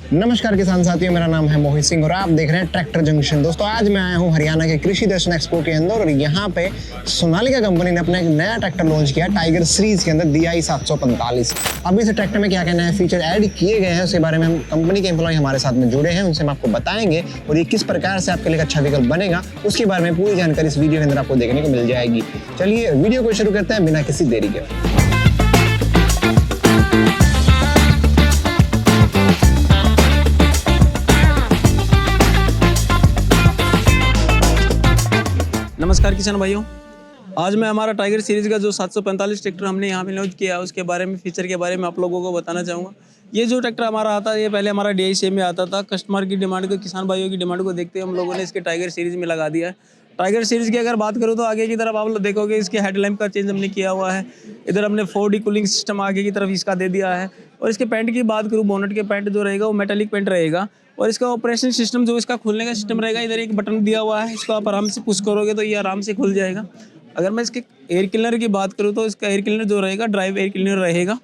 नमस्कार किसान साथियों, मेरा नाम है मोहित सिंह और आप देख रहे हैं ट्रैक्टर जंक्शन। दोस्तों आज मैं आया हूं हरियाणा के कृषि दर्शन एक्सपो के अंदर और यहां पे सोनालिका कंपनी ने अपना एक नया ट्रैक्टर लॉन्च किया टाइगर सीरीज के अंदर DI 745। अब इस ट्रैक्टर में क्या क्या नए फीचर ऐड किए गए हैं उसके बारे में हम कंपनी के एम्प्लॉय हमारे साथ में जुड़े हैं, उनसे हम आपको बताएंगे और ये किस प्रकार से आपके लिए अच्छा विकल्प बनेगा उसके बारे में पूरी जानकारी इस वीडियो के अंदर आपको देखने को मिल जाएगी। चलिए वीडियो को शुरू करते हैं बिना किसी देरी के। नमस्कार किसान भाइयों, आज मैं हमारा टाइगर सीरीज़ का जो 745 ट्रैक्टर हमने यहाँ पे लॉन्च किया उसके बारे में, फीचर के बारे में आप लोगों को बताना चाहूँगा। ये जो ट्रैक्टर हमारा आता है ये पहले हमारा DI सेम में आता था। कस्टमर की डिमांड को, किसान भाइयों की डिमांड को देखते हुए हम लोगों ने इसके टाइगर सीरीज़ में लगा दिया है। टाइगर सीरीज़ की अगर बात करूँ तो आगे की तरफ आप लोग देखोगे इसके हेडलैम्प का चेंज हमने किया हुआ है। इधर हमने 4D कूलिंग सिस्टम आगे की तरफ इसका दे दिया है। और इसके पेंट की बात करूँ, बोनट के पेंट जो रहेगा वो मेटालिक पेंट रहेगा। और इसका ऑपरेशन सिस्टम जो इसका खुलने का सिस्टम रहेगा, इधर एक बटन दिया हुआ है, इसको आप आराम से पुश करोगे तो ये आराम से खुल जाएगा। अगर मैं इसके एयर क्लीनर की बात करूँ तो इसका एयर क्लीनर जो रहेगा ड्राइव एयर क्लीनर रहेगा।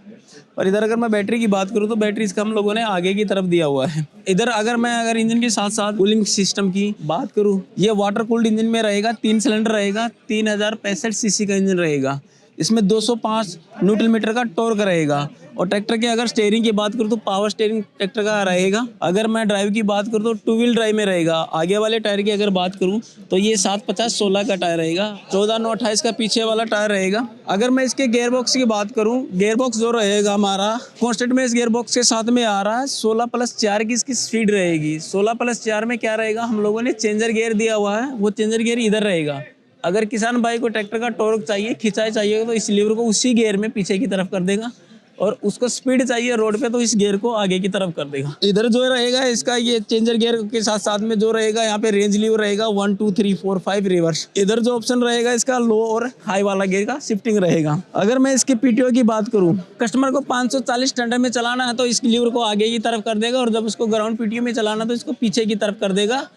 और इधर अगर मैं बैटरी की बात करूँ तो बैटरी इसका हम लोगों ने आगे की तरफ दिया हुआ है। इधर अगर इंजन के साथ साथ कूलिंग सिस्टम की बात करूँ, ये वाटर कूल्ड इंजन में रहेगा, 3 सिलेंडर रहेगा, 3065 सीसी का इंजन रहेगा। इसमें 205 न्यूटन मीटर का टॉर्क रहेगा। और ट्रैक्टर के अगर स्टीयरिंग की बात करूँ तो पावर स्टीयरिंग ट्रैक्टर का रहेगा। अगर मैं ड्राइव की बात करूँ तो 2 व्हील ड्राइव में रहेगा। आगे वाले टायर की अगर बात करूँ तो ये 750/16 का टायर रहेगा, 14/9/28 का पीछे वाला टायर रहेगा। अगर मैं इसके गियर बॉक्स की बात करूँ, गियर बॉक्स जो रहेगा हमारा कॉन्स्टेंट में इस गियर बॉक्स के साथ में आ रहा है। 16+4 की इसकी स्पीड रहेगी। 16+4 में क्या रहेगा, हम लोगों ने चेंजर गियर दिया हुआ है, वो चेंजर गियर इधर रहेगा। अगर किसान भाई को ट्रैक्टर का टॉर्क चाहिए, खिंचाई चाहिए तो इस लीवर को उसी गियर में पीछे की तरफ कर देगा। और उसको स्पीड चाहिए रोड पे तो इस गियर को आगे की तरफ कर देगा। इधर जो रहेगा इसका ये चेंजर गियर के साथ साथ में जो रहेगा यहाँ पे रेंज लीवर रहेगा 1 2 3 4 5 रिवर्स। इधर जो ऑप्शन रहेगा इसका लो और हाई वाला गियर का शिफ्टिंग रहेगा। अगर मैं इसके PTO की बात करूँ, कस्टमर को 540 स्टैंडर्ड में चलाना है तो इस लीवर को आगे की तरफ कर देगा। और जब उसको ग्राउंड PTO में चलाना तो इसको पीछे की तरफ कर देगा।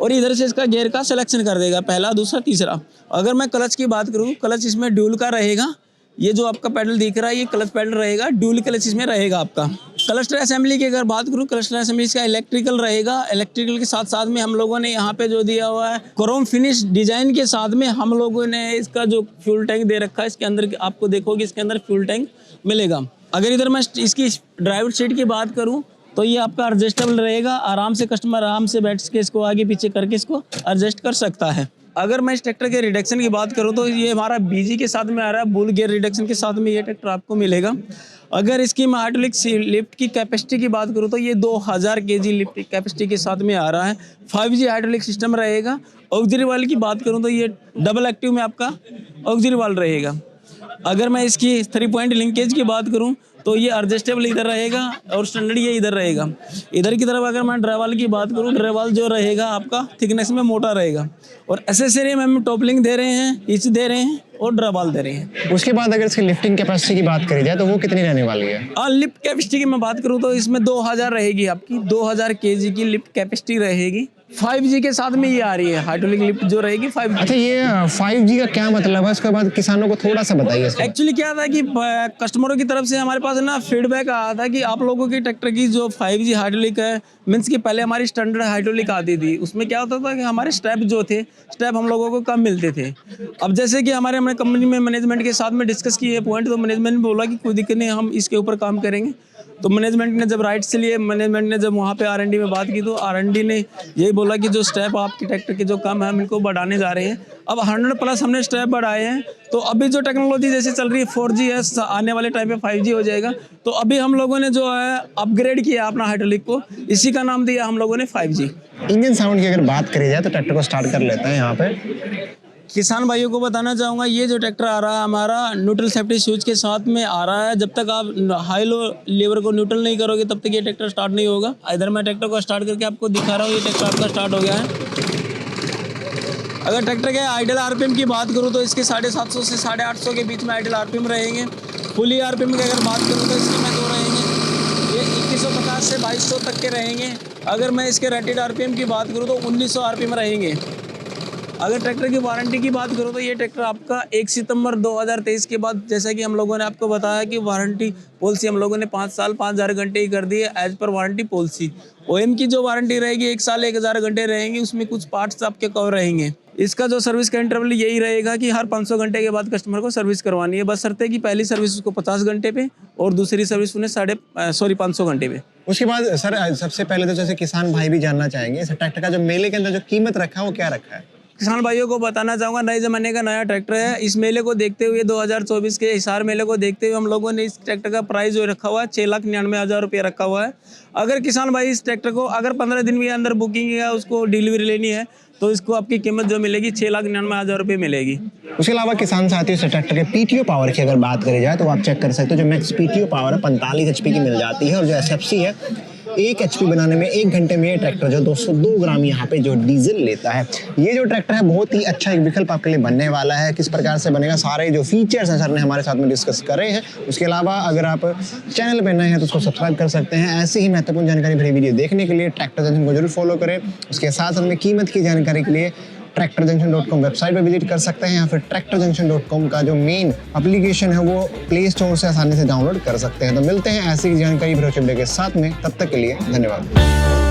और इधर से इसका गियर का सिलेक्शन कर देगा, पहला, दूसरा, तीसरा। अगर मैं क्लच की बात करूँ, क्लच इसमें ड्यूल का रहेगा। ये जो आपका पैडल दिख रहा है ये क्लच पैडल रहेगा, ड्यूल क्लच इसमें रहेगा आपका। क्लस्टर असेंबली की अगर बात करूँ, क्लस्टर असेंबली इसका इलेक्ट्रिकल रहेगा। इलेक्ट्रिकल के साथ साथ में हम लोगों ने यहाँ पे जो दिया हुआ है क्रोम फिनिश डिजाइन के साथ में हम लोगों ने इसका जो फ्यूल टैंक दे रखा है, इसके अंदर आपको देखोगे इसके अंदर फ्यूल टैंक मिलेगा। अगर इधर मैं इसकी ड्राइवर सीट की बात करूँ तो ये आपका एडजस्टेबल रहेगा। आराम से कस्टमर आराम से बैठ के इसको आगे पीछे करके इसको एडजस्ट कर सकता है। अगर मैं इस ट्रैक्टर के रिडक्शन की बात करूं तो ये हमारा BG के साथ में आ रहा है, बुल गियर रिडक्शन के साथ में ये ट्रैक्टर आपको मिलेगा। अगर इसकी मैं हाइड्रोलिक लिफ्ट की कैपेसिटी की बात करूं तो ये 2000 kg लिफ्ट कैपेसिटी के साथ में आ रहा है। 5G हाइड्रोलिक सिस्टम रहेगा। ऑक्सिलरी वाल्व की बात करूँ तो ये डबल एक्टिव में आपका ऑक्सिलरी वाल्व रहेगा। अगर मैं इसकी 3 पॉइंट लिंकेज की बात करूं तो ये एडजस्टेबल इधर रहेगा और स्टैंडर्ड ये इधर रहेगा। इधर की तरफ अगर मैं ड्राइवाल की बात करूं, ड्राइवाल जो रहेगा आपका थिकनेस में मोटा रहेगा। और एसेसरी में हम टॉपलिंग दे रहे हैं, इच दे रहे हैं और ड्राइवाल दे रहे हैं। उसके बाद अगर इसकी लिफ्टिंग कैपेसिटी की बात करी जाए तो वो कितनी रहने वाली है? लिफ्ट कैपेसिटी की मैं बात करूँ तो इसमें 2000 रहेगी, आपकी 2000 kg की लिफ्ट कैपेसिटी रहेगी। 5G के साथ में ये आ रही है हाइड्रोलिक लिफ्ट जो रहेगी 5G। अच्छा, ये 5G का क्या मतलब है? उसके बाद किसानों को थोड़ा सा बताइए। एक्चुअली क्या था कि कस्टमरों की तरफ से हमारे पास ना फीडबैक आया था कि आप लोगों की ट्रैक्टर की जो 5G हाइड्रोलिक है, मीन्स कि पहले हमारी स्टैंडर्ड हाइड्रोलिक आती थी, उसमें क्या होता था कि हमारे स्टेप जो थे, स्टेप हम लोगों को कम मिलते थे। अब जैसे कि हमने कंपनी में मैनेजमेंट के साथ में डिस्कस किए पॉइंट, तो मैनेजमेंट ने बोला कि कोई दिक्कत नहीं, हम इसके ऊपर काम करेंगे। तो मैनेजमेंट ने जब राइट्स लिए, मैनेजमेंट ने जब वहाँ पे R&D में बात की तो R&D ने यही बोला कि जो स्टेप आपके ट्रैक्टर के जो कम है हम इनको बढ़ाने जा रहे हैं। अब 100+ हमने स्टेप बढ़ाए हैं। तो अभी जो टेक्नोलॉजी जैसे चल रही है 4G है, आने वाले टाइम पे 5G हो जाएगा। तो अभी हम लोगों ने जो है अपग्रेड किया अपना हाइड्रोलिक को, इसी का नाम दिया हम लोगों ने 5G। इंजन साउंड की अगर बात करी जाए तो ट्रैक्टर को स्टार्ट कर लेते हैं। यहाँ पे किसान भाइयों को बताना चाहूँगा, ये जो ट्रैक्टर आ रहा है हमारा न्यूट्रल सेफ्टी स्विच के साथ में आ रहा है। जब तक आप हाई लो लीवर को न्यूट्रल नहीं करोगे तब तक ये ट्रैक्टर स्टार्ट नहीं होगा। इधर मैं ट्रैक्टर को स्टार्ट करके आपको दिखा रहा हूँ, ये ट्रैक्टर आपका स्टार्ट हो गया है। अगर ट्रैक्टर के आइडल RPM की बात करूँ तो इसके 750 से 850 के बीच में आइडल RPM रहेंगे। फुली RPM की अगर बात करूँ तो इसके में 2 रहेंगे, ये 2150 से 2200 तक के रहेंगे। अगर मैं इसके रेटेड RPM की बात करूँ तो 1900 RPM रहेंगे। अगर ट्रैक्टर की वारंटी की बात करो तो ये ट्रैक्टर आपका 1 सितंबर 2023 के बाद, जैसा कि हम लोगों ने आपको बताया कि वारंटी पॉलिसी हम लोगों ने 5 साल 5000 घंटे ही कर दी है एज पर वारंटी पॉलिसी। ओएम की जो वारंटी रहेगी 1 साल 1000 घंटे रहेंगी, उसमें कुछ पार्ट्स आपके कवर रहेंगे। इसका जो सर्विस का इंटरवल यही रहेगा कि हर 500 घंटे के बाद कस्टमर को सर्विस करवानी है, बस शर्त है कि पहली सर्विस उसको 50 घंटे पे और दूसरी सर्विस उन्हें 500 घंटे पे। उसके बाद सर सबसे पहले तो जैसे किसान भाई भी जानना चाहेंगे इस ट्रैक्टर का जो मेले के अंदर जो कीमत रखा है वो क्या रखा है? किसान भाइयों को बताना चाहूँगा, नए ज़माने का नया ट्रैक्टर है। इस मेले को देखते हुए 2024 के हिसार मेले को देखते हुए हम लोगों ने इस ट्रैक्टर का प्राइस जो रखा हुआ है 6,99,000 रुपये रखा हुआ है। अगर किसान भाई इस ट्रैक्टर को अगर 15 दिन के अंदर बुकिंग या उसको डिलीवरी लेनी है तो इसको आपकी कीमत जो मिलेगी 6,99,000 रुपये मिलेगी। उसके अलावा किसान साथियों से ट्रैक्टर के पीटीओ पावर की अगर बात करी जाए तो आप चेक कर सकते हो, जो मैक्स पीटीओ पावर है 45 HP की मिल जाती है और जो एसएफसी है 1 HP बनाने में 1 घंटे में ये ट्रैक्टर जो 202 ग्राम यहाँ पे जो डीजल लेता है। ये जो ट्रैक्टर है बहुत ही अच्छा एक विकल्प आपके लिए बनने वाला है। किस प्रकार से बनेगा, सारे जो फीचर्स हैं सर ने हमारे साथ में डिस्कस करे हैं। उसके अलावा अगर आप चैनल पर नए हैं तो उसको सब्सक्राइब कर सकते हैं। ऐसे ही महत्वपूर्ण जानकारी भरी वीडियो देखने के लिए ट्रैक्टर जंक्शन को जरूर फॉलो करें। उसके साथ साथ में कीमत की जानकारी के लिए tractorjunction.com वेबसाइट पर विजिट कर सकते हैं या फिर tractorjunction.com का जो मेन एप्लीकेशन है वो प्ले स्टोर से आसानी से डाउनलोड कर सकते हैं। तो मिलते हैं ऐसी जानकारी भरे वीडियो के साथ में, तब तक के लिए धन्यवाद।